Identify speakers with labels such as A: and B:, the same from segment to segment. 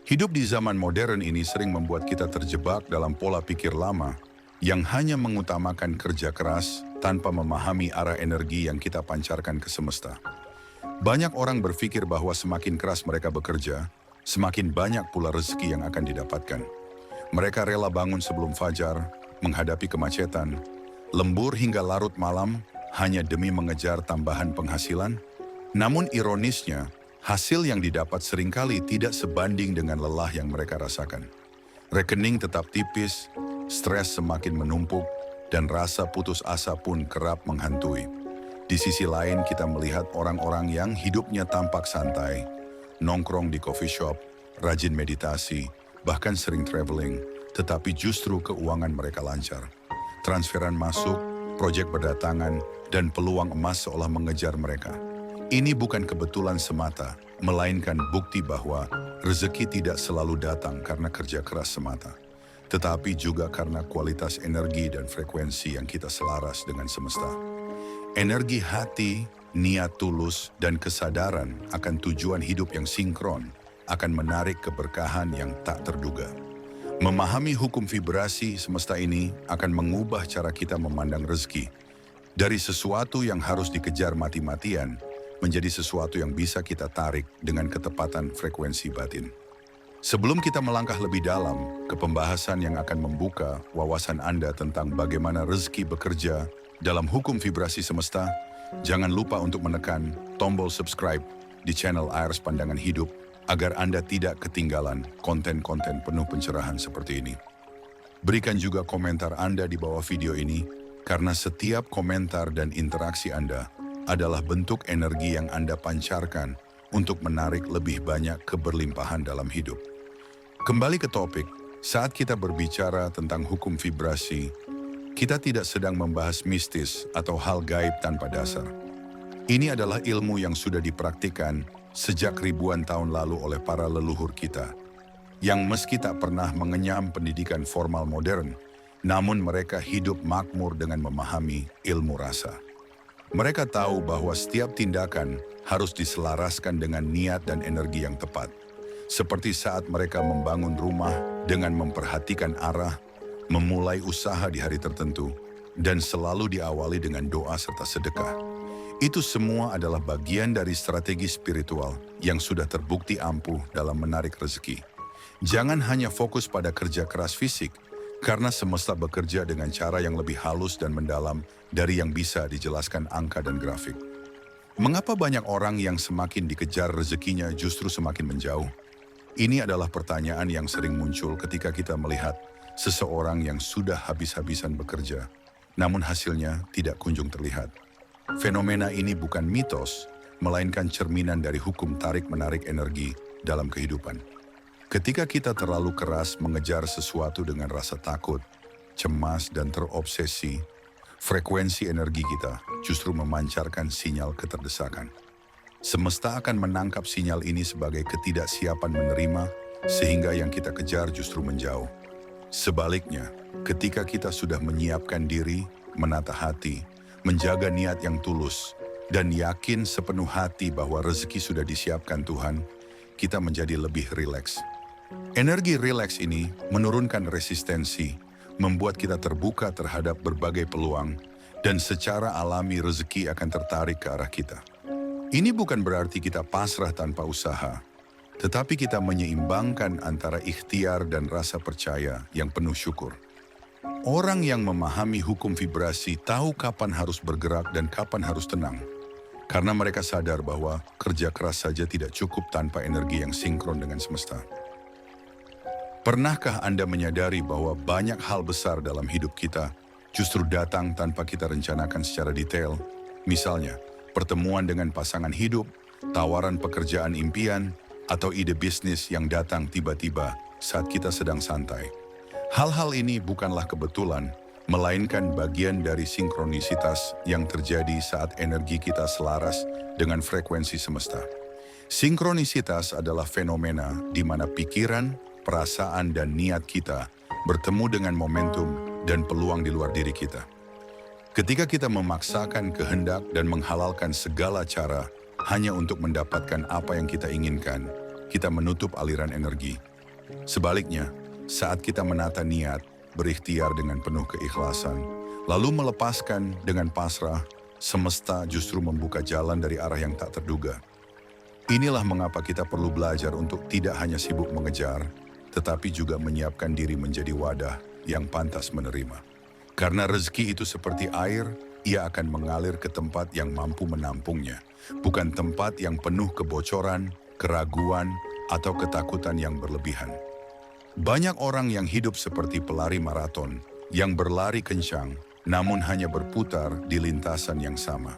A: Hidup di zaman modern ini sering membuat kita terjebak dalam pola pikir lama yang hanya mengutamakan kerja keras tanpa memahami arah energi yang kita pancarkan ke semesta. Banyak orang berpikir bahwa semakin keras mereka bekerja, semakin banyak pula rezeki yang akan didapatkan. Mereka rela bangun sebelum fajar, menghadapi kemacetan, lembur hingga larut malam hanya demi mengejar tambahan penghasilan. Namun ironisnya, hasil yang didapat seringkali tidak sebanding dengan lelah yang mereka rasakan. Rekening tetap tipis, stres semakin menumpuk, dan rasa putus asa pun kerap menghantui. Di sisi lain kita melihat orang-orang yang hidupnya tampak santai, nongkrong di coffee shop, rajin meditasi, bahkan sering traveling, tetapi justru keuangan mereka lancar. Transferan masuk, proyek berdatangan, dan peluang emas seolah mengejar mereka. Ini bukan kebetulan semata, melainkan bukti bahwa rezeki tidak selalu datang karena kerja keras semata, tetapi juga karena kualitas energi dan frekuensi yang kita selaras dengan semesta. Energi hati, niat tulus, dan kesadaran akan tujuan hidup yang sinkron akan menarik keberkahan yang tak terduga. Memahami hukum vibrasi semesta ini akan mengubah cara kita memandang rezeki. Dari sesuatu yang harus dikejar mati-matian, menjadi sesuatu yang bisa kita tarik dengan ketepatan frekuensi batin. Sebelum kita melangkah lebih dalam ke pembahasan yang akan membuka wawasan Anda tentang bagaimana rezeki bekerja dalam hukum vibrasi semesta, jangan lupa untuk menekan tombol subscribe di channel ARS Pandangan Hidup agar Anda tidak ketinggalan konten-konten penuh pencerahan seperti ini. Berikan juga komentar Anda di bawah video ini, karena setiap komentar dan interaksi Anda adalah bentuk energi yang Anda pancarkan untuk menarik lebih banyak keberlimpahan dalam hidup. Kembali ke topik, saat kita berbicara tentang hukum vibrasi, kita tidak sedang membahas mistis atau hal gaib tanpa dasar. Ini adalah ilmu yang sudah dipraktikkan sejak ribuan tahun lalu oleh para leluhur kita, yang meski tak pernah mengenyam pendidikan formal modern, namun mereka hidup makmur dengan memahami ilmu rasa. Mereka tahu bahwa setiap tindakan harus diselaraskan dengan niat dan energi yang tepat. Seperti saat mereka membangun rumah dengan memperhatikan arah, memulai usaha di hari tertentu, dan selalu diawali dengan doa serta sedekah. Itu semua adalah bagian dari strategi spiritual yang sudah terbukti ampuh dalam menarik rezeki. Jangan hanya fokus pada kerja keras fisik, karena semesta bekerja dengan cara yang lebih halus dan mendalam dari yang bisa dijelaskan angka dan grafik. Mengapa banyak orang yang semakin dikejar rezekinya justru semakin menjauh? Ini adalah pertanyaan yang sering muncul ketika kita melihat seseorang yang sudah habis-habisan bekerja, namun hasilnya tidak kunjung terlihat. Fenomena ini bukan mitos, melainkan cerminan dari hukum tarik-menarik energi dalam kehidupan. Ketika kita terlalu keras mengejar sesuatu dengan rasa takut, cemas, dan terobsesi, frekuensi energi kita justru memancarkan sinyal keterdesakan. Semesta akan menangkap sinyal ini sebagai ketidaksiapan menerima, sehingga yang kita kejar justru menjauh. Sebaliknya, ketika kita sudah menyiapkan diri, menata hati, menjaga niat yang tulus, dan yakin sepenuh hati bahwa rezeki sudah disiapkan Tuhan, kita menjadi lebih rileks. Energi rileks ini menurunkan resistensi, membuat kita terbuka terhadap berbagai peluang, dan secara alami rezeki akan tertarik ke arah kita. Ini bukan berarti kita pasrah tanpa usaha, tetapi kita menyeimbangkan antara ikhtiar dan rasa percaya yang penuh syukur. Orang yang memahami hukum vibrasi tahu kapan harus bergerak dan kapan harus tenang, karena mereka sadar bahwa kerja keras saja tidak cukup tanpa energi yang sinkron dengan semesta. Pernahkah Anda menyadari bahwa banyak hal besar dalam hidup kita justru datang tanpa kita rencanakan secara detail? Misalnya, pertemuan dengan pasangan hidup, tawaran pekerjaan impian, atau ide bisnis yang datang tiba-tiba saat kita sedang santai. Hal-hal ini bukanlah kebetulan, melainkan bagian dari sinkronisitas yang terjadi saat energi kita selaras dengan frekuensi semesta. Sinkronisitas adalah fenomena di mana pikiran, perasaan, dan niat kita bertemu dengan momentum dan peluang di luar diri kita. Ketika kita memaksakan kehendak dan menghalalkan segala cara hanya untuk mendapatkan apa yang kita inginkan, kita menutup aliran energi. Sebaliknya, saat kita menata niat, berikhtiar dengan penuh keikhlasan, lalu melepaskan dengan pasrah, semesta justru membuka jalan dari arah yang tak terduga. Inilah mengapa kita perlu belajar untuk tidak hanya sibuk mengejar, tetapi juga menyiapkan diri menjadi wadah yang pantas menerima. Karena rezeki itu seperti air, ia akan mengalir ke tempat yang mampu menampungnya, bukan tempat yang penuh kebocoran, keraguan, atau ketakutan yang berlebihan. Banyak orang yang hidup seperti pelari maraton, yang berlari kencang, namun hanya berputar di lintasan yang sama,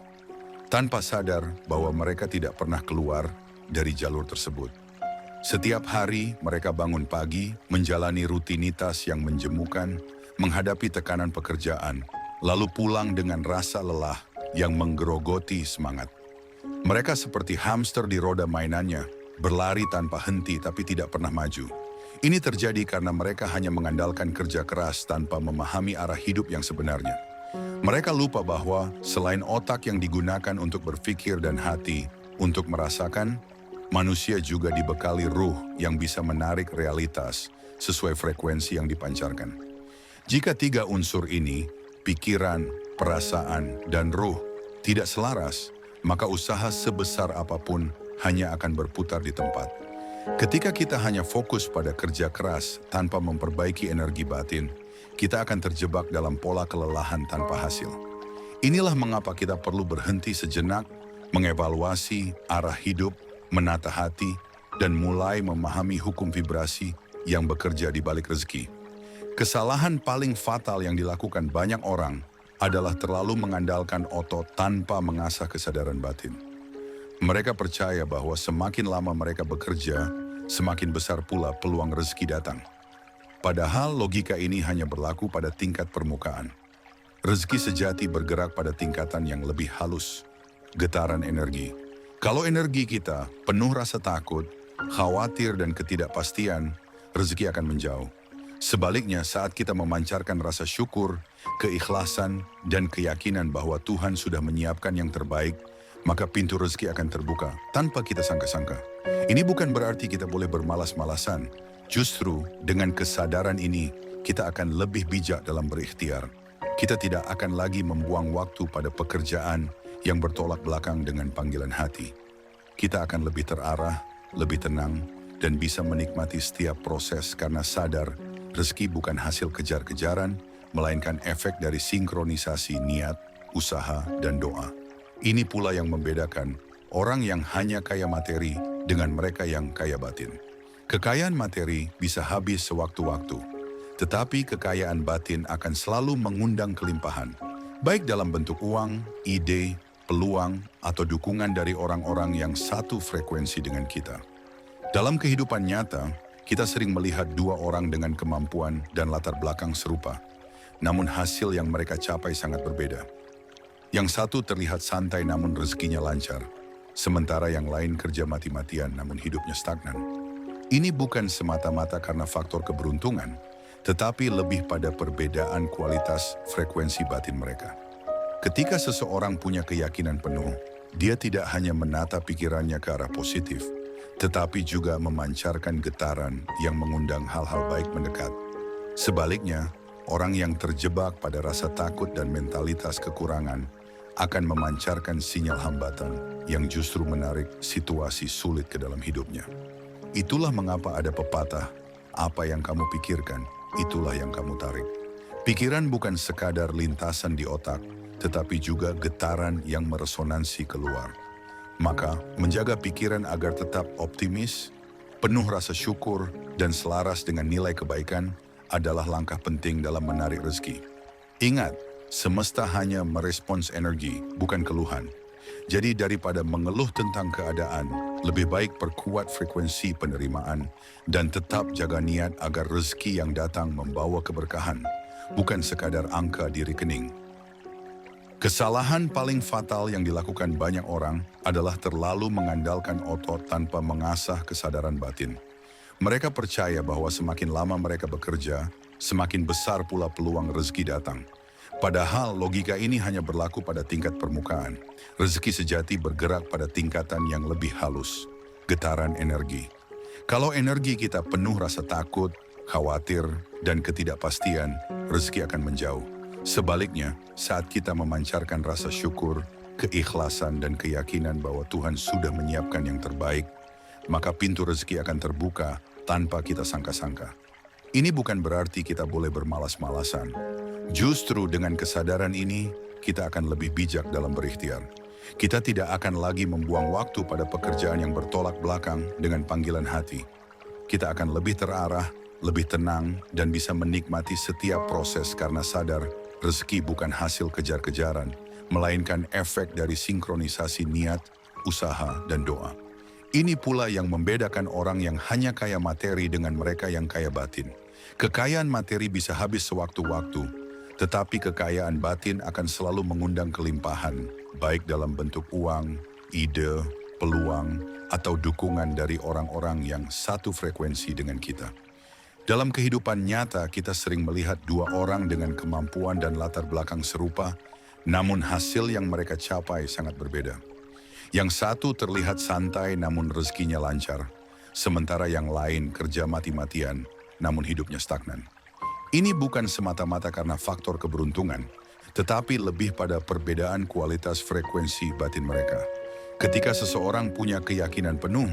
A: tanpa sadar bahwa mereka tidak pernah keluar dari jalur tersebut. Setiap hari mereka bangun pagi, menjalani rutinitas yang menjemukan, menghadapi tekanan pekerjaan, lalu pulang dengan rasa lelah yang menggerogoti semangat. Mereka seperti hamster di roda mainannya, berlari tanpa henti tapi tidak pernah maju. Ini terjadi karena mereka hanya mengandalkan kerja keras tanpa memahami arah hidup yang sebenarnya. Mereka lupa bahwa selain otak yang digunakan untuk berpikir dan hati untuk merasakan, manusia juga dibekali ruh yang bisa menarik realitas sesuai frekuensi yang dipancarkan. Jika tiga unsur ini, pikiran, perasaan, dan ruh, tidak selaras, maka usaha sebesar apapun hanya akan berputar di tempat. Ketika kita hanya fokus pada kerja keras tanpa memperbaiki energi batin, kita akan terjebak dalam pola kelelahan tanpa hasil. Inilah mengapa kita perlu berhenti sejenak, mengevaluasi arah hidup, menata hati, dan mulai memahami hukum vibrasi yang bekerja di balik rezeki. Kesalahan paling fatal yang dilakukan banyak orang adalah terlalu mengandalkan otot tanpa mengasah kesadaran batin. Mereka percaya bahwa semakin lama mereka bekerja, semakin besar pula peluang rezeki datang. Padahal logika ini hanya berlaku pada tingkat permukaan. Rezeki sejati bergerak pada tingkatan yang lebih halus, getaran energi. Kalau energi kita penuh rasa takut, khawatir dan ketidakpastian, rezeki akan menjauh. Sebaliknya, saat kita memancarkan rasa syukur, keikhlasan, dan keyakinan bahwa Tuhan sudah menyiapkan yang terbaik, maka pintu rezeki akan terbuka tanpa kita sangka-sangka. Ini bukan berarti kita boleh bermalas-malasan. Justru dengan kesadaran ini, kita akan lebih bijak dalam berikhtiar. Kita tidak akan lagi membuang waktu pada pekerjaan yang bertolak belakang dengan panggilan hati. Kita akan lebih terarah, lebih tenang, dan bisa menikmati setiap proses karena sadar rezeki bukan hasil kejar-kejaran, melainkan efek dari sinkronisasi niat, usaha, dan doa. Ini pula yang membedakan orang yang hanya kaya materi dengan mereka yang kaya batin. Kekayaan materi bisa habis sewaktu-waktu, tetapi kekayaan batin akan selalu mengundang kelimpahan, baik dalam bentuk uang, ide, peluang, atau dukungan dari orang-orang yang satu frekuensi dengan kita. Dalam kehidupan nyata, kita sering melihat dua orang dengan kemampuan dan latar belakang serupa, namun hasil yang mereka capai sangat berbeda. Yang satu terlihat santai namun rezekinya lancar, sementara yang lain kerja mati-matian namun hidupnya stagnan. Ini bukan semata-mata karena faktor keberuntungan, tetapi lebih pada perbedaan kualitas frekuensi batin mereka. Ketika seseorang punya keyakinan penuh, dia tidak hanya menata pikirannya ke arah positif, tetapi juga memancarkan getaran yang mengundang hal-hal baik mendekat. Sebaliknya, orang yang terjebak pada rasa takut dan mentalitas kekurangan akan memancarkan sinyal hambatan yang justru menarik situasi sulit ke dalam hidupnya. Itulah mengapa ada pepatah, apa yang kamu pikirkan, itulah yang kamu tarik. Pikiran bukan sekadar lintasan di otak, tetapi juga getaran yang meresonansi keluar. Maka, menjaga pikiran agar tetap optimis, penuh rasa syukur, dan selaras dengan nilai kebaikan adalah langkah penting dalam menarik rezeki. Ingat, semesta hanya merespons energi, bukan keluhan. Jadi daripada mengeluh tentang keadaan, lebih baik perkuat frekuensi penerimaan dan tetap jaga niat agar rezeki yang datang membawa keberkahan, bukan sekadar angka di rekening. Kesalahan paling fatal yang dilakukan banyak orang adalah terlalu mengandalkan otot tanpa mengasah kesadaran batin. Mereka percaya bahwa semakin lama mereka bekerja, semakin besar pula peluang rezeki datang. Padahal logika ini hanya berlaku pada tingkat permukaan. Rezeki sejati bergerak pada tingkatan yang lebih halus, getaran energi. Kalau energi kita penuh rasa takut, khawatir, dan ketidakpastian, rezeki akan menjauh. Sebaliknya, saat kita memancarkan rasa syukur, keikhlasan, dan keyakinan bahwa Tuhan sudah menyiapkan yang terbaik, maka pintu rezeki akan terbuka tanpa kita sangka-sangka. Ini bukan berarti kita boleh bermalas-malasan. Justru dengan kesadaran ini, kita akan lebih bijak dalam berikhtiar. Kita tidak akan lagi membuang waktu pada pekerjaan yang bertolak belakang dengan panggilan hati. Kita akan lebih terarah, lebih tenang, dan bisa menikmati setiap proses karena sadar rezeki bukan hasil kejar-kejaran, melainkan efek dari sinkronisasi niat, usaha, dan doa. Ini pula yang membedakan orang yang hanya kaya materi dengan mereka yang kaya batin. Kekayaan materi bisa habis sewaktu-waktu, tetapi kekayaan batin akan selalu mengundang kelimpahan, baik dalam bentuk uang, ide, peluang, atau dukungan dari orang-orang yang satu frekuensi dengan kita. Dalam kehidupan nyata, kita sering melihat dua orang dengan kemampuan dan latar belakang serupa, namun hasil yang mereka capai sangat berbeda. Yang satu terlihat santai namun rezekinya lancar, sementara yang lain kerja mati-matian namun hidupnya stagnan. Ini bukan semata-mata karena faktor keberuntungan, tetapi lebih pada perbedaan kualitas frekuensi batin mereka. Ketika seseorang punya keyakinan penuh,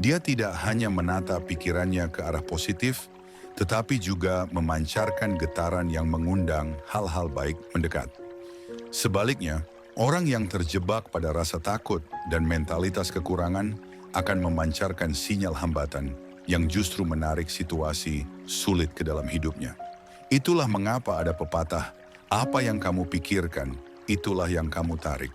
A: dia tidak hanya menata pikirannya ke arah positif, tetapi juga memancarkan getaran yang mengundang hal-hal baik mendekat. Sebaliknya, orang yang terjebak pada rasa takut dan mentalitas kekurangan akan memancarkan sinyal hambatan yang justru menarik situasi sulit ke dalam hidupnya. Itulah mengapa ada pepatah, apa yang kamu pikirkan, itulah yang kamu tarik.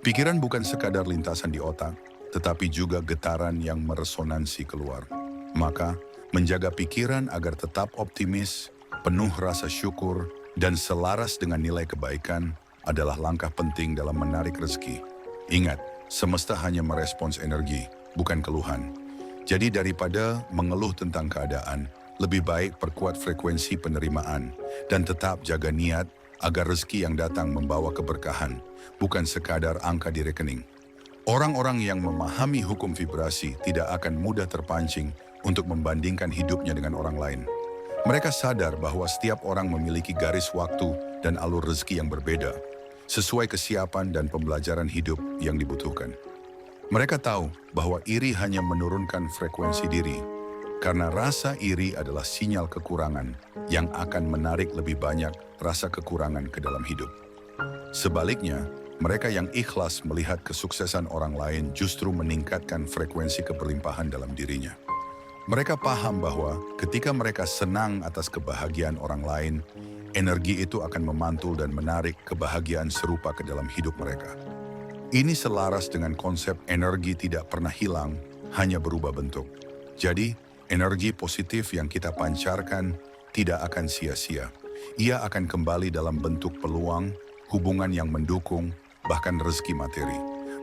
A: Pikiran bukan sekadar lintasan di otak, tetapi juga getaran yang meresonansi keluar. Maka, menjaga pikiran agar tetap optimis, penuh rasa syukur, dan selaras dengan nilai kebaikan adalah langkah penting dalam menarik rezeki. Ingat, semesta hanya merespons energi, bukan keluhan. Jadi daripada mengeluh tentang keadaan, lebih baik perkuat frekuensi penerimaan dan tetap jaga niat agar rezeki yang datang membawa keberkahan, bukan sekadar angka di rekening. Orang-orang yang memahami hukum vibrasi tidak akan mudah terpancing untuk membandingkan hidupnya dengan orang lain. Mereka sadar bahwa setiap orang memiliki garis waktu dan alur rezeki yang berbeda, sesuai kesiapan dan pembelajaran hidup yang dibutuhkan. Mereka tahu bahwa iri hanya menurunkan frekuensi diri, karena rasa iri adalah sinyal kekurangan yang akan menarik lebih banyak rasa kekurangan ke dalam hidup. Sebaliknya, mereka yang ikhlas melihat kesuksesan orang lain justru meningkatkan frekuensi keberlimpahan dalam dirinya. Mereka paham bahwa ketika mereka senang atas kebahagiaan orang lain, energi itu akan memantul dan menarik kebahagiaan serupa ke dalam hidup mereka. Ini selaras dengan konsep energi tidak pernah hilang, hanya berubah bentuk. Jadi, energi positif yang kita pancarkan tidak akan sia-sia. Ia akan kembali dalam bentuk peluang, hubungan yang mendukung, bahkan rezeki materi.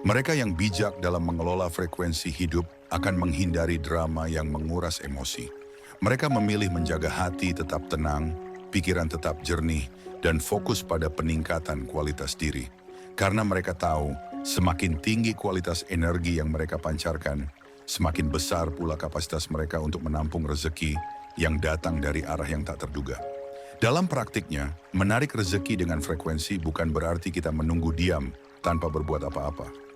A: Mereka yang bijak dalam mengelola frekuensi hidup akan menghindari drama yang menguras emosi. Mereka memilih menjaga hati tetap tenang, pikiran tetap jernih, dan fokus pada peningkatan kualitas diri. Karena mereka tahu, semakin tinggi kualitas energi yang mereka pancarkan, semakin besar pula kapasitas mereka untuk menampung rezeki yang datang dari arah yang tak terduga. Dalam praktiknya, menarik rezeki dengan frekuensi bukan berarti kita menunggu diam tanpa berbuat apa-apa.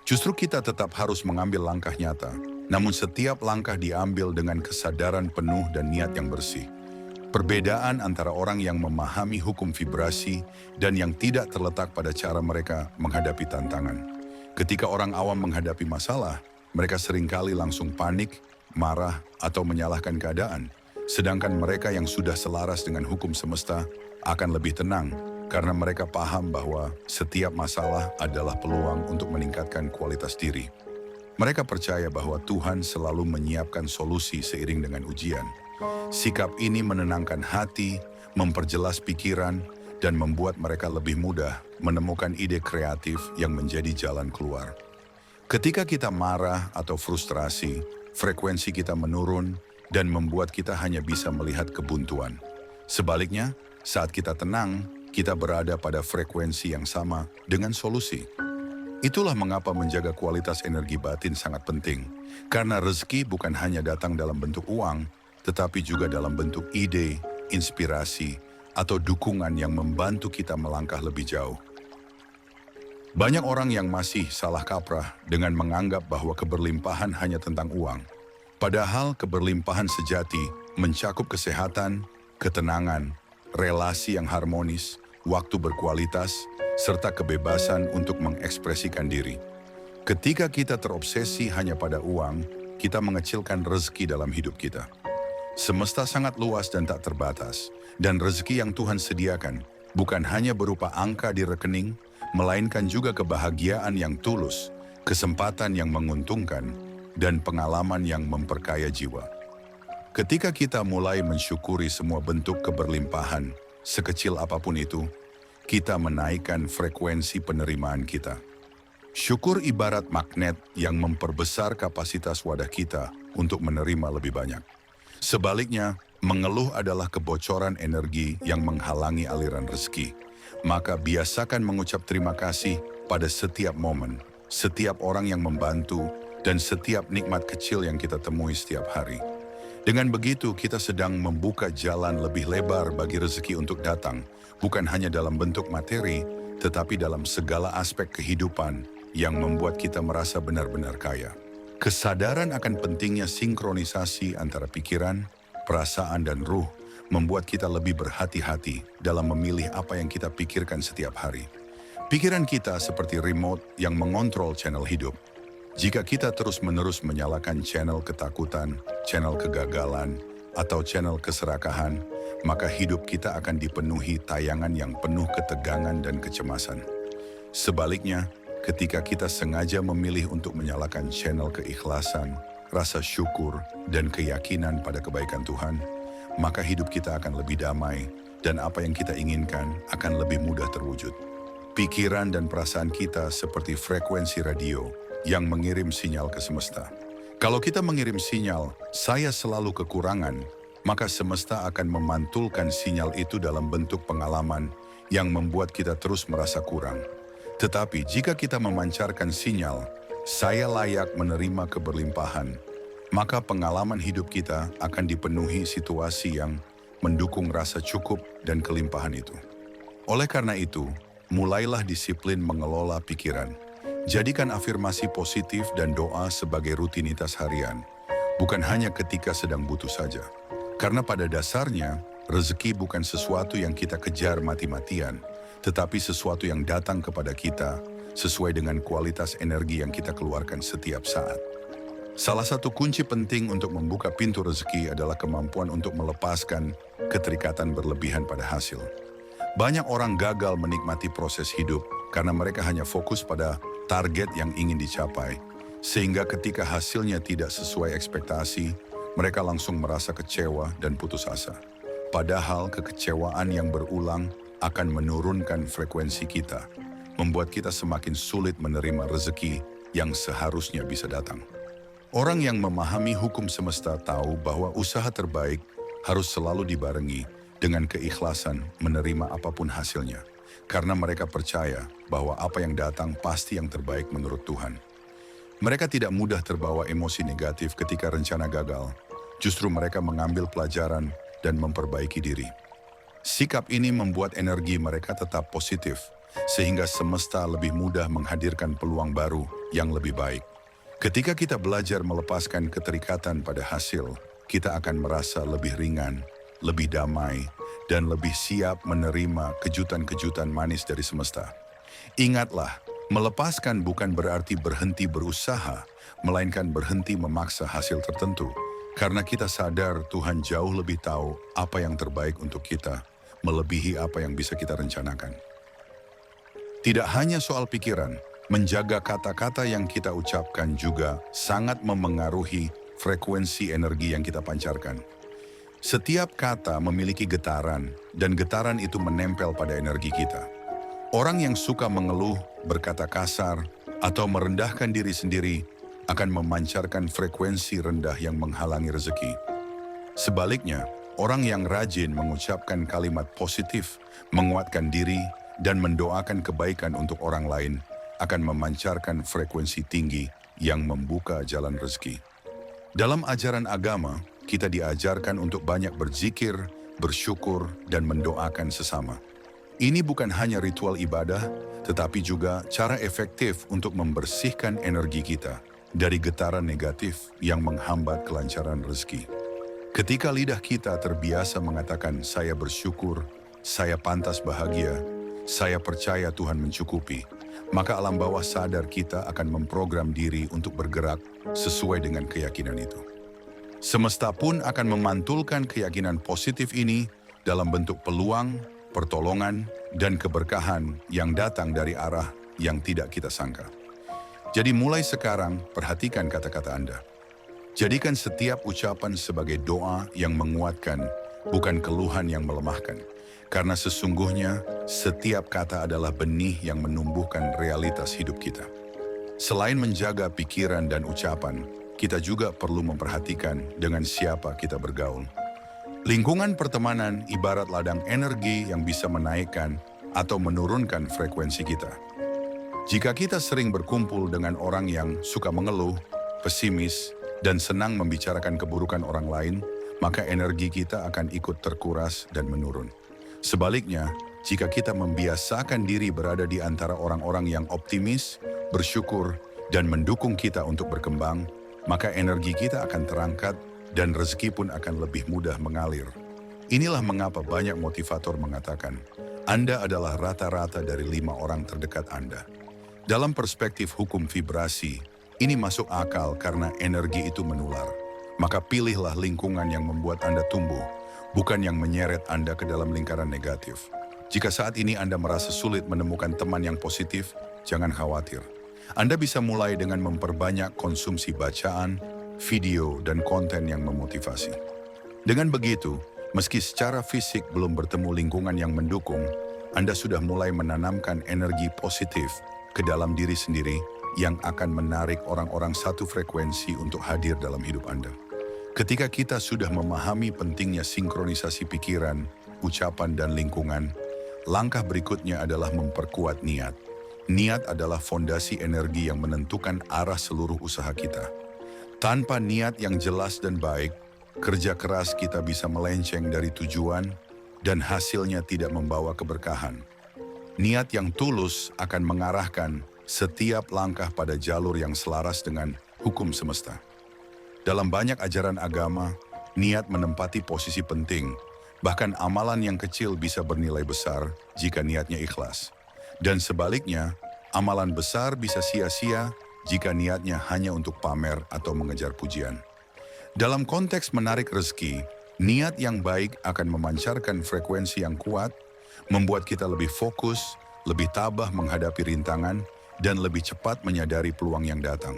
A: Justru kita tetap harus mengambil langkah nyata, namun setiap langkah diambil dengan kesadaran penuh dan niat yang bersih. Perbedaan antara orang yang memahami hukum vibrasi dan yang tidak terletak pada cara mereka menghadapi tantangan. Ketika orang awam menghadapi masalah, mereka seringkali langsung panik, marah, atau menyalahkan keadaan. Sedangkan mereka yang sudah selaras dengan hukum semesta akan lebih tenang karena mereka paham bahwa setiap masalah adalah peluang untuk meningkatkan kualitas diri. Mereka percaya bahwa Tuhan selalu menyiapkan solusi seiring dengan ujian. Sikap ini menenangkan hati, memperjelas pikiran, dan membuat mereka lebih mudah menemukan ide kreatif yang menjadi jalan keluar. Ketika kita marah atau frustrasi, frekuensi kita menurun dan membuat kita hanya bisa melihat kebuntuan. Sebaliknya, saat kita tenang, kita berada pada frekuensi yang sama dengan solusi. Itulah mengapa menjaga kualitas energi batin sangat penting. Karena rezeki bukan hanya datang dalam bentuk uang, tetapi juga dalam bentuk ide, inspirasi, atau dukungan yang membantu kita melangkah lebih jauh. Banyak orang yang masih salah kaprah dengan menganggap bahwa keberlimpahan hanya tentang uang. Padahal keberlimpahan sejati mencakup kesehatan, ketenangan, relasi yang harmonis, waktu berkualitas, serta kebebasan untuk mengekspresikan diri. Ketika kita terobsesi hanya pada uang, kita mengecilkan rezeki dalam hidup kita. Semesta sangat luas dan tak terbatas, dan rezeki yang Tuhan sediakan bukan hanya berupa angka di rekening, melainkan juga kebahagiaan yang tulus, kesempatan yang menguntungkan, dan pengalaman yang memperkaya jiwa. Ketika kita mulai mensyukuri semua bentuk keberlimpahan, sekecil apapun itu, kita menaikkan frekuensi penerimaan kita. Syukur ibarat magnet yang memperbesar kapasitas wadah kita untuk menerima lebih banyak. Sebaliknya, mengeluh adalah kebocoran energi yang menghalangi aliran rezeki. Maka biasakan mengucap terima kasih pada setiap momen, setiap orang yang membantu, dan setiap nikmat kecil yang kita temui setiap hari. Dengan begitu, kita sedang membuka jalan lebih lebar bagi rezeki untuk datang, bukan hanya dalam bentuk materi, tetapi dalam segala aspek kehidupan yang membuat kita merasa benar-benar kaya. Kesadaran akan pentingnya sinkronisasi antara pikiran, perasaan, dan ruh membuat kita lebih berhati-hati dalam memilih apa yang kita pikirkan setiap hari. Pikiran kita seperti remote yang mengontrol channel hidup. Jika kita terus-menerus menyalakan channel ketakutan, channel kegagalan, atau channel keserakahan, maka hidup kita akan dipenuhi tayangan yang penuh ketegangan dan kecemasan. Sebaliknya, ketika kita sengaja memilih untuk menyalakan channel keikhlasan, rasa syukur, dan keyakinan pada kebaikan Tuhan, maka hidup kita akan lebih damai dan apa yang kita inginkan akan lebih mudah terwujud. Pikiran dan perasaan kita seperti frekuensi radio yang mengirim sinyal ke semesta. Kalau kita mengirim sinyal, saya selalu kekurangan, maka semesta akan memantulkan sinyal itu dalam bentuk pengalaman yang membuat kita terus merasa kurang. Tetapi jika kita memancarkan sinyal, saya layak menerima keberlimpahan, maka pengalaman hidup kita akan dipenuhi situasi yang mendukung rasa cukup dan kelimpahan itu. Oleh karena itu, mulailah disiplin mengelola pikiran. Jadikan afirmasi positif dan doa sebagai rutinitas harian, bukan hanya ketika sedang butuh saja. Karena pada dasarnya, rezeki bukan sesuatu yang kita kejar mati-matian, tetapi sesuatu yang datang kepada kita sesuai dengan kualitas energi yang kita keluarkan setiap saat. Salah satu kunci penting untuk membuka pintu rezeki adalah kemampuan untuk melepaskan keterikatan berlebihan pada hasil. Banyak orang gagal menikmati proses hidup karena mereka hanya fokus pada target yang ingin dicapai, sehingga ketika hasilnya tidak sesuai ekspektasi, mereka langsung merasa kecewa dan putus asa. Padahal kekecewaan yang berulang akan menurunkan frekuensi kita, membuat kita semakin sulit menerima rezeki yang seharusnya bisa datang. Orang yang memahami hukum semesta tahu bahwa usaha terbaik harus selalu dibarengi dengan keikhlasan menerima apapun hasilnya. Karena mereka percaya bahwa apa yang datang pasti yang terbaik menurut Tuhan. Mereka tidak mudah terbawa emosi negatif ketika rencana gagal. Justru mereka mengambil pelajaran dan memperbaiki diri. Sikap ini membuat energi mereka tetap positif, sehingga semesta lebih mudah menghadirkan peluang baru yang lebih baik. Ketika kita belajar melepaskan keterikatan pada hasil, kita akan merasa lebih ringan, lebih damai, dan lebih siap menerima kejutan-kejutan manis dari semesta. Ingatlah, melepaskan bukan berarti berhenti berusaha, melainkan berhenti memaksa hasil tertentu. Karena kita sadar Tuhan jauh lebih tahu apa yang terbaik untuk kita, melebihi apa yang bisa kita rencanakan. Tidak hanya soal pikiran, menjaga kata-kata yang kita ucapkan juga sangat memengaruhi frekuensi energi yang kita pancarkan. Setiap kata memiliki getaran, dan getaran itu menempel pada energi kita. Orang yang suka mengeluh, berkata kasar, atau merendahkan diri sendiri akan memancarkan frekuensi rendah yang menghalangi rezeki. Sebaliknya, orang yang rajin mengucapkan kalimat positif, menguatkan diri, dan mendoakan kebaikan untuk orang lain akan memancarkan frekuensi tinggi yang membuka jalan rezeki. Dalam ajaran agama, kita diajarkan untuk banyak berzikir, bersyukur, dan mendoakan sesama. Ini bukan hanya ritual ibadah, tetapi juga cara efektif untuk membersihkan energi kita dari getaran negatif yang menghambat kelancaran rezeki. Ketika lidah kita terbiasa mengatakan, "Saya bersyukur, saya pantas bahagia, saya percaya Tuhan mencukupi," maka alam bawah sadar kita akan memprogram diri untuk bergerak sesuai dengan keyakinan itu. Semesta pun akan memantulkan keyakinan positif ini dalam bentuk peluang, pertolongan, dan keberkahan yang datang dari arah yang tidak kita sangka. Jadi mulai sekarang, perhatikan kata-kata Anda. Jadikan setiap ucapan sebagai doa yang menguatkan, bukan keluhan yang melemahkan. Karena sesungguhnya, setiap kata adalah benih yang menumbuhkan realitas hidup kita. Selain menjaga pikiran dan ucapan, kita juga perlu memperhatikan dengan siapa kita bergaul. Lingkungan pertemanan ibarat ladang energi yang bisa menaikkan atau menurunkan frekuensi kita. Jika kita sering berkumpul dengan orang yang suka mengeluh, pesimis, dan senang membicarakan keburukan orang lain, maka energi kita akan ikut terkuras dan menurun. Sebaliknya, jika kita membiasakan diri berada di antara orang-orang yang optimis, bersyukur, dan mendukung kita untuk berkembang, maka energi kita akan terangkat dan rezeki pun akan lebih mudah mengalir. Inilah mengapa banyak motivator mengatakan, Anda adalah rata-rata dari 5 orang terdekat Anda. Dalam perspektif hukum vibrasi, ini masuk akal karena energi itu menular. Maka pilihlah lingkungan yang membuat Anda tumbuh, bukan yang menyeret Anda ke dalam lingkaran negatif. Jika saat ini Anda merasa sulit menemukan teman yang positif, jangan khawatir. Anda bisa mulai dengan memperbanyak konsumsi bacaan, video, dan konten yang memotivasi. Dengan begitu, meski secara fisik belum bertemu lingkungan yang mendukung, Anda sudah mulai menanamkan energi positif ke dalam diri sendiri yang akan menarik orang-orang satu frekuensi untuk hadir dalam hidup Anda. Ketika kita sudah memahami pentingnya sinkronisasi pikiran, ucapan, dan lingkungan, langkah berikutnya adalah memperkuat niat. Niat adalah fondasi energi yang menentukan arah seluruh usaha kita. Tanpa niat yang jelas dan baik, kerja keras kita bisa melenceng dari tujuan dan hasilnya tidak membawa keberkahan. Niat yang tulus akan mengarahkan setiap langkah pada jalur yang selaras dengan hukum semesta. Dalam banyak ajaran agama, niat menempati posisi penting, bahkan amalan yang kecil bisa bernilai besar jika niatnya ikhlas. Dan sebaliknya, amalan besar bisa sia-sia jika niatnya hanya untuk pamer atau mengejar pujian. Dalam konteks menarik rezeki, niat yang baik akan memancarkan frekuensi yang kuat, membuat kita lebih fokus, lebih tabah menghadapi rintangan, dan lebih cepat menyadari peluang yang datang.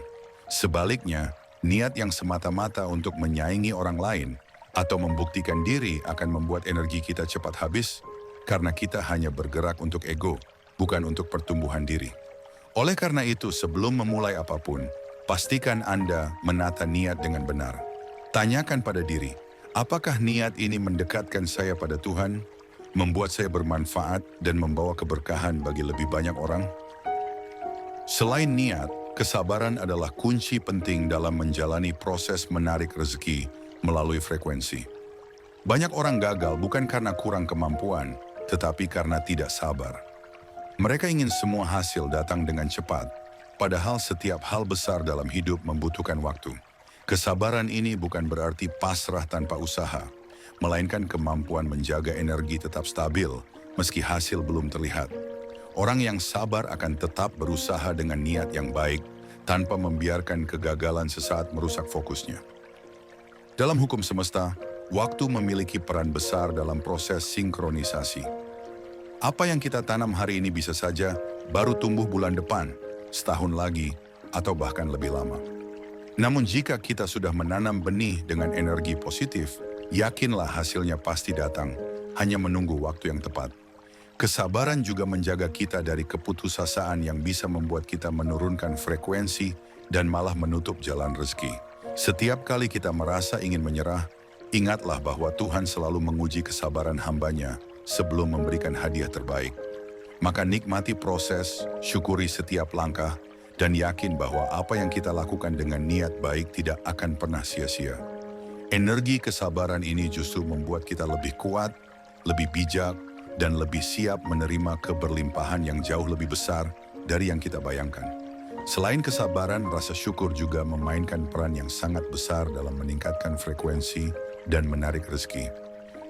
A: Sebaliknya, niat yang semata-mata untuk menyaingi orang lain atau membuktikan diri akan membuat energi kita cepat habis karena kita hanya bergerak untuk ego, bukan untuk pertumbuhan diri. Oleh karena itu, sebelum memulai apapun, pastikan Anda menata niat dengan benar. Tanyakan pada diri, apakah niat ini mendekatkan saya pada Tuhan, membuat saya bermanfaat dan membawa keberkahan bagi lebih banyak orang? Selain niat, kesabaran adalah kunci penting dalam menjalani proses menarik rezeki melalui frekuensi. Banyak orang gagal bukan karena kurang kemampuan, tetapi karena tidak sabar. Mereka ingin semua hasil datang dengan cepat, padahal setiap hal besar dalam hidup membutuhkan waktu. Kesabaran ini bukan berarti pasrah tanpa usaha, melainkan kemampuan menjaga energi tetap stabil meski hasil belum terlihat. Orang yang sabar akan tetap berusaha dengan niat yang baik tanpa membiarkan kegagalan sesaat merusak fokusnya. Dalam hukum semesta, waktu memiliki peran besar dalam proses sinkronisasi. Apa yang kita tanam hari ini bisa saja baru tumbuh bulan depan, setahun lagi, atau bahkan lebih lama. Namun jika kita sudah menanam benih dengan energi positif, yakinlah hasilnya pasti datang, hanya menunggu waktu yang tepat. Kesabaran juga menjaga kita dari keputusasaan yang bisa membuat kita menurunkan frekuensi dan malah menutup jalan rezeki. Setiap kali kita merasa ingin menyerah, ingatlah bahwa Tuhan selalu menguji kesabaran hamba-Nya sebelum memberikan hadiah terbaik. Maka nikmati proses, syukuri setiap langkah, dan yakin bahwa apa yang kita lakukan dengan niat baik tidak akan pernah sia-sia. Energi kesabaran ini justru membuat kita lebih kuat, lebih bijak, dan lebih siap menerima keberlimpahan yang jauh lebih besar dari yang kita bayangkan. Selain kesabaran, rasa syukur juga memainkan peran yang sangat besar dalam meningkatkan frekuensi dan menarik rezeki.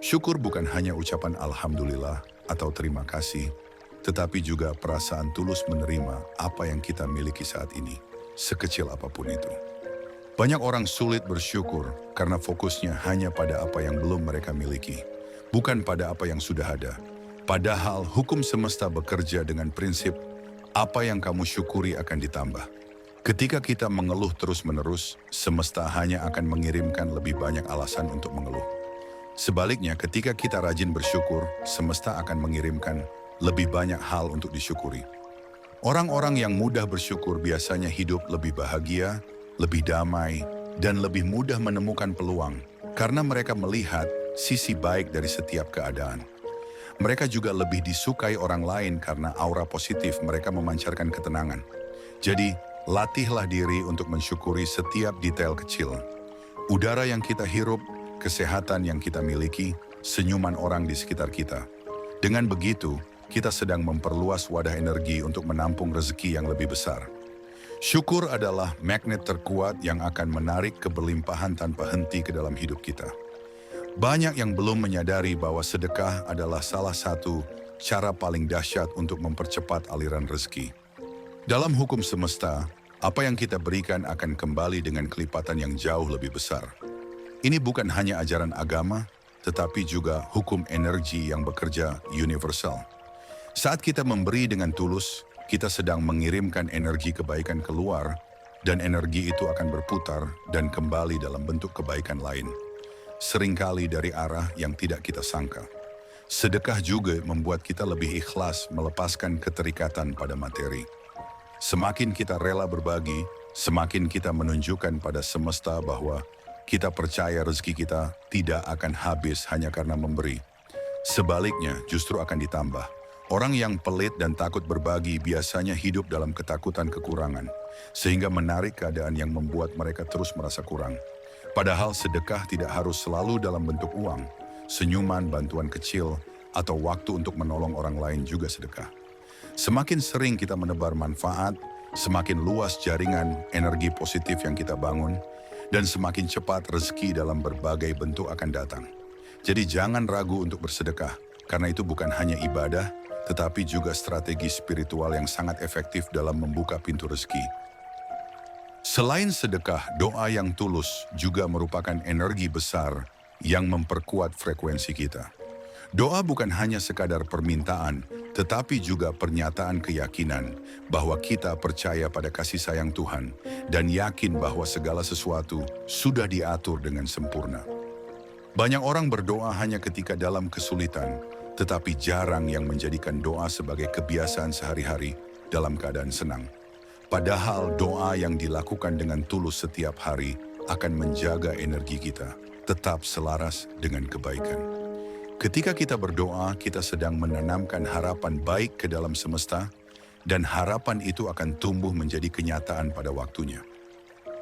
A: Syukur bukan hanya ucapan alhamdulillah atau terima kasih, tetapi juga perasaan tulus menerima apa yang kita miliki saat ini, sekecil apapun itu. Banyak orang sulit bersyukur karena fokusnya hanya pada apa yang belum mereka miliki, bukan pada apa yang sudah ada. Padahal hukum semesta bekerja dengan prinsip apa yang kamu syukuri akan ditambah. Ketika kita mengeluh terus-menerus, semesta hanya akan mengirimkan lebih banyak alasan untuk mengeluh. Sebaliknya, ketika kita rajin bersyukur, semesta akan mengirimkan lebih banyak hal untuk disyukuri. Orang-orang yang mudah bersyukur biasanya hidup lebih bahagia, lebih damai, dan lebih mudah menemukan peluang karena mereka melihat sisi baik dari setiap keadaan. Mereka juga lebih disukai orang lain karena aura positif mereka memancarkan ketenangan. Jadi, latihlah diri untuk mensyukuri setiap detail kecil. Udara yang kita hirup, kesehatan yang kita miliki, senyuman orang di sekitar kita. Dengan begitu, kita sedang memperluas wadah energi untuk menampung rezeki yang lebih besar. Syukur adalah magnet terkuat yang akan menarik keberlimpahan tanpa henti ke dalam hidup kita. Banyak yang belum menyadari bahwa sedekah adalah salah satu cara paling dahsyat untuk mempercepat aliran rezeki. Dalam hukum semesta, apa yang kita berikan akan kembali dengan kelipatan yang jauh lebih besar. Ini bukan hanya ajaran agama, tetapi juga hukum energi yang bekerja universal. Saat kita memberi dengan tulus, kita sedang mengirimkan energi kebaikan keluar, dan energi itu akan berputar dan kembali dalam bentuk kebaikan lain. Seringkali dari arah yang tidak kita sangka. Sedekah juga membuat kita lebih ikhlas melepaskan keterikatan pada materi. Semakin kita rela berbagi, semakin kita menunjukkan pada semesta bahwa kita percaya rezeki kita tidak akan habis hanya karena memberi. Sebaliknya justru akan ditambah. Orang yang pelit dan takut berbagi biasanya hidup dalam ketakutan kekurangan, sehingga menarik keadaan yang membuat mereka terus merasa kurang. Padahal sedekah tidak harus selalu dalam bentuk uang, senyuman, bantuan kecil, atau waktu untuk menolong orang lain juga sedekah. Semakin sering kita menebar manfaat, semakin luas jaringan energi positif yang kita bangun, dan semakin cepat rezeki dalam berbagai bentuk akan datang. Jadi jangan ragu untuk bersedekah, karena itu bukan hanya ibadah, tetapi juga strategi spiritual yang sangat efektif dalam membuka pintu rezeki. Selain sedekah, doa yang tulus juga merupakan energi besar yang memperkuat frekuensi kita. Doa bukan hanya sekadar permintaan, tetapi juga pernyataan keyakinan bahwa kita percaya pada kasih sayang Tuhan dan yakin bahwa segala sesuatu sudah diatur dengan sempurna. Banyak orang berdoa hanya ketika dalam kesulitan, tetapi jarang yang menjadikan doa sebagai kebiasaan sehari-hari dalam keadaan senang. Padahal doa yang dilakukan dengan tulus setiap hari akan menjaga energi kita tetap selaras dengan kebaikan. Ketika kita berdoa, kita sedang menanamkan harapan baik ke dalam semesta, dan harapan itu akan tumbuh menjadi kenyataan pada waktunya.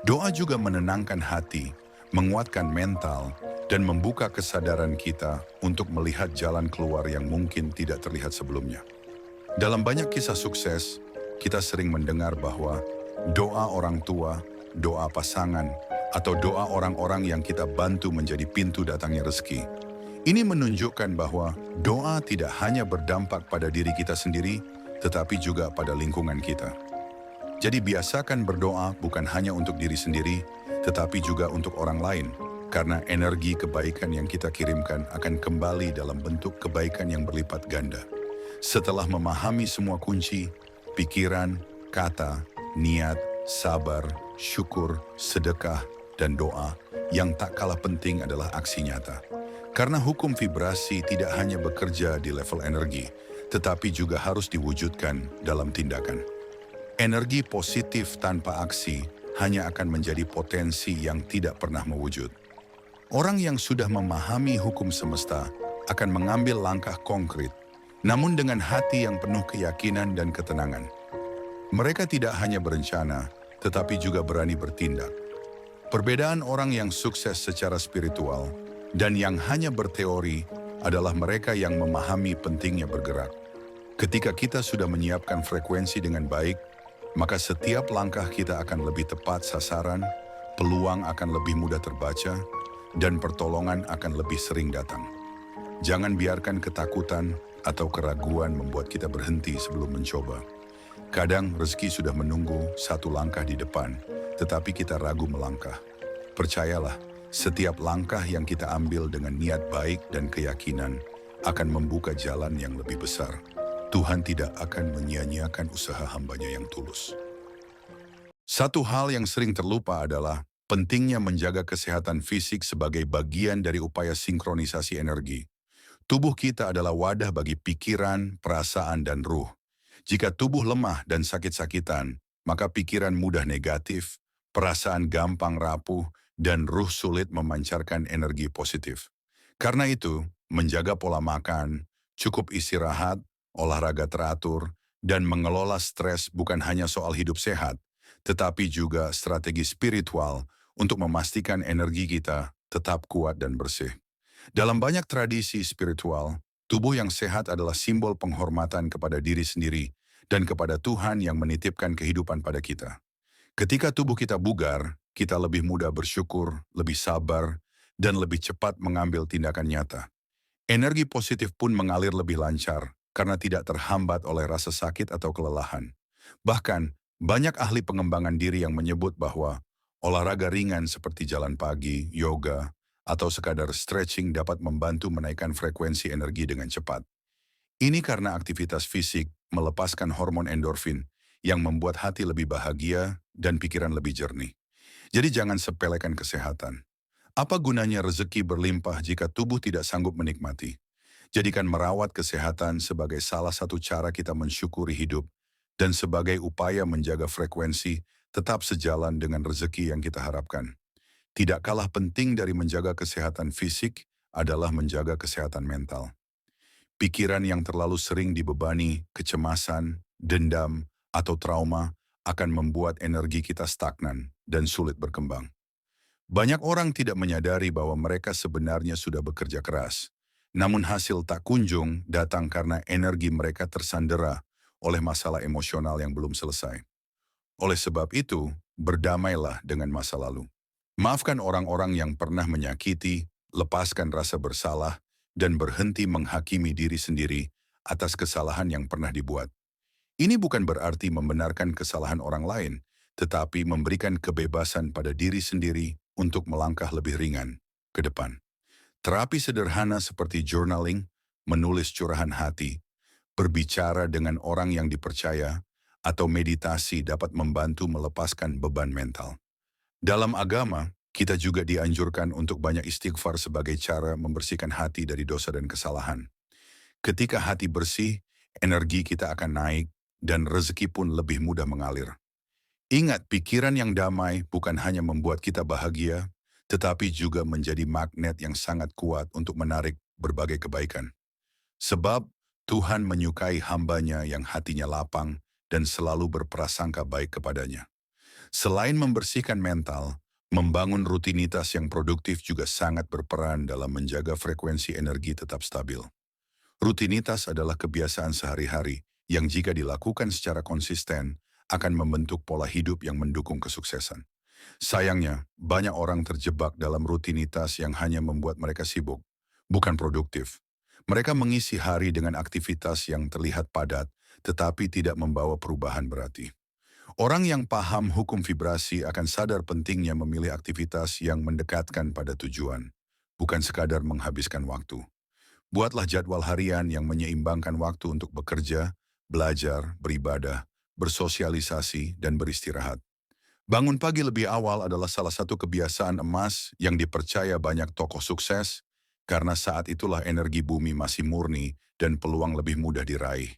A: Doa juga menenangkan hati, menguatkan mental, dan membuka kesadaran kita untuk melihat jalan keluar yang mungkin tidak terlihat sebelumnya. Dalam banyak kisah sukses, kita sering mendengar bahwa doa orang tua, doa pasangan, atau doa orang-orang yang kita bantu menjadi pintu datangnya rezeki. Ini menunjukkan bahwa doa tidak hanya berdampak pada diri kita sendiri, tetapi juga pada lingkungan kita. Jadi biasakan berdoa bukan hanya untuk diri sendiri, tetapi juga untuk orang lain. Karena energi kebaikan yang kita kirimkan akan kembali dalam bentuk kebaikan yang berlipat ganda. Setelah memahami semua kunci, pikiran, kata, niat, sabar, syukur, sedekah, dan doa, yang tak kalah penting adalah aksi nyata. Karena hukum vibrasi tidak hanya bekerja di level energi, tetapi juga harus diwujudkan dalam tindakan. Energi positif tanpa aksi hanya akan menjadi potensi yang tidak pernah mewujud. Orang yang sudah memahami hukum semesta akan mengambil langkah konkret, namun dengan hati yang penuh keyakinan dan ketenangan. Mereka tidak hanya berencana, tetapi juga berani bertindak. Perbedaan orang yang sukses secara spiritual dan yang hanya berteori adalah mereka yang memahami pentingnya bergerak. Ketika kita sudah menyiapkan frekuensi dengan baik, maka setiap langkah kita akan lebih tepat sasaran, peluang akan lebih mudah terbaca, dan pertolongan akan lebih sering datang. Jangan biarkan ketakutan atau keraguan membuat kita berhenti sebelum mencoba. Kadang rezeki sudah menunggu satu langkah di depan, tetapi kita ragu melangkah. Percayalah, setiap langkah yang kita ambil dengan niat baik dan keyakinan akan membuka jalan yang lebih besar. Tuhan tidak akan menyia-nyiakan usaha hambanya yang tulus. Satu hal yang sering terlupa adalah pentingnya menjaga kesehatan fisik sebagai bagian dari upaya sinkronisasi energi. Tubuh kita adalah wadah bagi pikiran, perasaan, dan ruh. Jika tubuh lemah dan sakit-sakitan, maka pikiran mudah negatif, perasaan gampang rapuh, dan ruh sulit memancarkan energi positif. Karena itu, menjaga pola makan, cukup istirahat, olahraga teratur, dan mengelola stres bukan hanya soal hidup sehat, tetapi juga strategi spiritual untuk memastikan energi kita tetap kuat dan bersih. Dalam banyak tradisi spiritual, tubuh yang sehat adalah simbol penghormatan kepada diri sendiri dan kepada Tuhan yang menitipkan kehidupan pada kita. Ketika tubuh kita bugar, kita lebih mudah bersyukur, lebih sabar, dan lebih cepat mengambil tindakan nyata. Energi positif pun mengalir lebih lancar karena tidak terhambat oleh rasa sakit atau kelelahan. Bahkan, banyak ahli pengembangan diri yang menyebut bahwa olahraga ringan seperti jalan pagi, yoga, atau sekadar stretching dapat membantu menaikkan frekuensi energi dengan cepat. Ini karena aktivitas fisik melepaskan hormon endorfin yang membuat hati lebih bahagia dan pikiran lebih jernih. Jadi jangan sepelekan kesehatan. Apa gunanya rezeki berlimpah jika tubuh tidak sanggup menikmati? Jadikan merawat kesehatan sebagai salah satu cara kita mensyukuri hidup dan sebagai upaya menjaga frekuensi tetap sejalan dengan rezeki yang kita harapkan. Tidak kalah penting dari menjaga kesehatan fisik adalah menjaga kesehatan mental. Pikiran yang terlalu sering dibebani, kecemasan, dendam, atau trauma akan membuat energi kita stagnan dan sulit berkembang. Banyak orang tidak menyadari bahwa mereka sebenarnya sudah bekerja keras, namun hasil tak kunjung datang karena energi mereka tersandera oleh masalah emosional yang belum selesai. Oleh sebab itu, berdamailah dengan masa lalu. Maafkan orang-orang yang pernah menyakiti, lepaskan rasa bersalah, dan berhenti menghakimi diri sendiri atas kesalahan yang pernah dibuat. Ini bukan berarti membenarkan kesalahan orang lain, tetapi memberikan kebebasan pada diri sendiri untuk melangkah lebih ringan ke depan. Terapi sederhana seperti journaling, menulis curahan hati, berbicara dengan orang yang dipercaya, atau meditasi dapat membantu melepaskan beban mental. Dalam agama, kita juga dianjurkan untuk banyak istighfar sebagai cara membersihkan hati dari dosa dan kesalahan. Ketika hati bersih, energi kita akan naik dan rezeki pun lebih mudah mengalir. Ingat, pikiran yang damai bukan hanya membuat kita bahagia, tetapi juga menjadi magnet yang sangat kuat untuk menarik berbagai kebaikan. Sebab Tuhan menyukai hambanya yang hatinya lapang dan selalu berprasangka baik kepadanya. Selain membersihkan mental, membangun rutinitas yang produktif juga sangat berperan dalam menjaga frekuensi energi tetap stabil. Rutinitas adalah kebiasaan sehari-hari yang jika dilakukan secara konsisten akan membentuk pola hidup yang mendukung kesuksesan. Sayangnya, banyak orang terjebak dalam rutinitas yang hanya membuat mereka sibuk, bukan produktif. Mereka mengisi hari dengan aktivitas yang terlihat padat, tetapi tidak membawa perubahan berarti. Orang yang paham hukum vibrasi akan sadar pentingnya memilih aktivitas yang mendekatkan pada tujuan, bukan sekadar menghabiskan waktu. Buatlah jadwal harian yang menyeimbangkan waktu untuk bekerja, belajar, beribadah, bersosialisasi, dan beristirahat. Bangun pagi lebih awal adalah salah satu kebiasaan emas yang dipercaya banyak tokoh sukses, karena saat itulah energi bumi masih murni dan peluang lebih mudah diraih.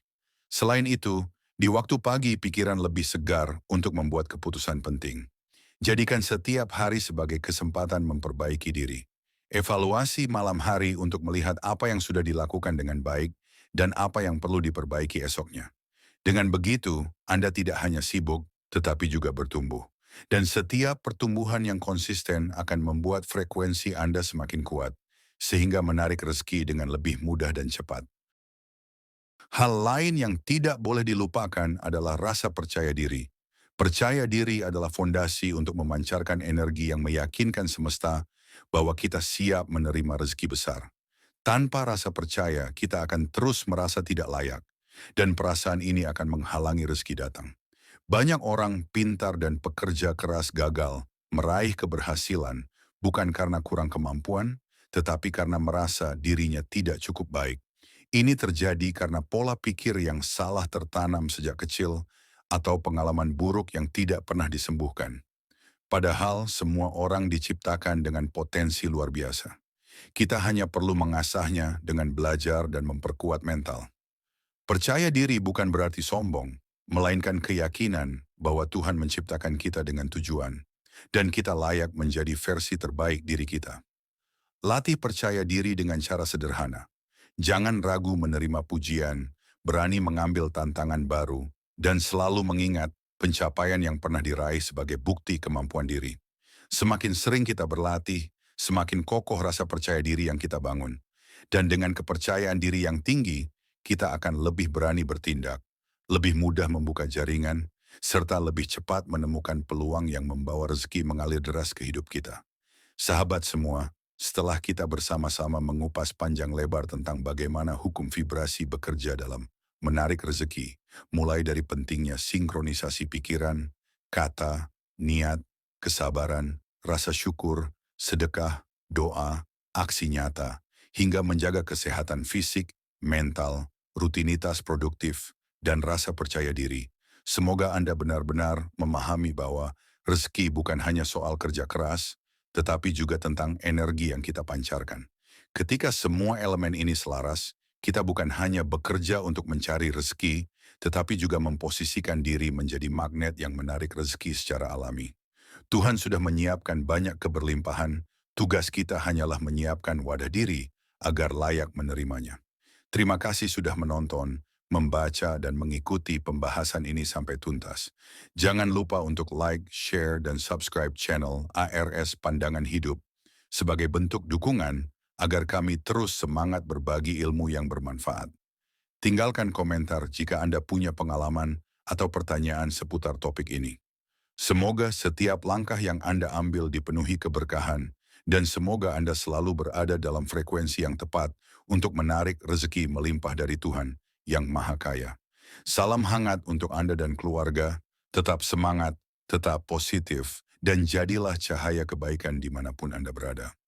A: Selain itu, di waktu pagi pikiran lebih segar untuk membuat keputusan penting. Jadikan setiap hari sebagai kesempatan memperbaiki diri. Evaluasi malam hari untuk melihat apa yang sudah dilakukan dengan baik dan apa yang perlu diperbaiki esoknya. Dengan begitu, Anda tidak hanya sibuk, tetapi juga bertumbuh. Dan setiap pertumbuhan yang konsisten akan membuat frekuensi Anda semakin kuat, sehingga menarik rezeki dengan lebih mudah dan cepat. Hal lain yang tidak boleh dilupakan adalah rasa percaya diri. Percaya diri adalah fondasi untuk memancarkan energi yang meyakinkan semesta bahwa kita siap menerima rezeki besar. Tanpa rasa percaya, kita akan terus merasa tidak layak, dan perasaan ini akan menghalangi rezeki datang. Banyak orang pintar dan pekerja keras gagal meraih keberhasilan bukan karena kurang kemampuan, tetapi karena merasa dirinya tidak cukup baik. Ini terjadi karena pola pikir yang salah tertanam sejak kecil atau pengalaman buruk yang tidak pernah disembuhkan. Padahal semua orang diciptakan dengan potensi luar biasa. Kita hanya perlu mengasahnya dengan belajar dan memperkuat mental. Percaya diri bukan berarti sombong, melainkan keyakinan bahwa Tuhan menciptakan kita dengan tujuan, dan kita layak menjadi versi terbaik diri kita. Latih percaya diri dengan cara sederhana. Jangan ragu menerima pujian, berani mengambil tantangan baru, dan selalu mengingat pencapaian yang pernah diraih sebagai bukti kemampuan diri. Semakin sering kita berlatih, semakin kokoh rasa percaya diri yang kita bangun. Dan dengan kepercayaan diri yang tinggi, kita akan lebih berani bertindak, lebih mudah membuka jaringan, serta lebih cepat menemukan peluang yang membawa rezeki mengalir deras ke hidup kita. Sahabat semua, setelah kita bersama-sama mengupas panjang lebar tentang bagaimana hukum vibrasi bekerja dalam menarik rezeki, mulai dari pentingnya sinkronisasi pikiran, kata, niat, kesabaran, rasa syukur, sedekah, doa, aksi nyata, hingga menjaga kesehatan fisik, mental, rutinitas produktif, dan rasa percaya diri. Semoga Anda benar-benar memahami bahwa rezeki bukan hanya soal kerja keras, tetapi juga tentang energi yang kita pancarkan. Ketika semua elemen ini selaras, kita bukan hanya bekerja untuk mencari rezeki, tetapi juga memposisikan diri menjadi magnet yang menarik rezeki secara alami. Tuhan sudah menyiapkan banyak keberlimpahan, tugas kita hanyalah menyiapkan wadah diri agar layak menerimanya. Terima kasih sudah menonton, membaca, dan mengikuti pembahasan ini sampai tuntas. Jangan lupa untuk like, share, dan subscribe channel ARS Pandangan Hidup sebagai bentuk dukungan agar kami terus semangat berbagi ilmu yang bermanfaat. Tinggalkan komentar jika Anda punya pengalaman atau pertanyaan seputar topik ini. Semoga setiap langkah yang Anda ambil dipenuhi keberkahan, dan semoga Anda selalu berada dalam frekuensi yang tepat untuk menarik rezeki melimpah dari Tuhan yang Maha Kaya. Salam hangat untuk Anda dan keluarga, tetap semangat, tetap positif, dan jadilah cahaya kebaikan dimanapun Anda berada.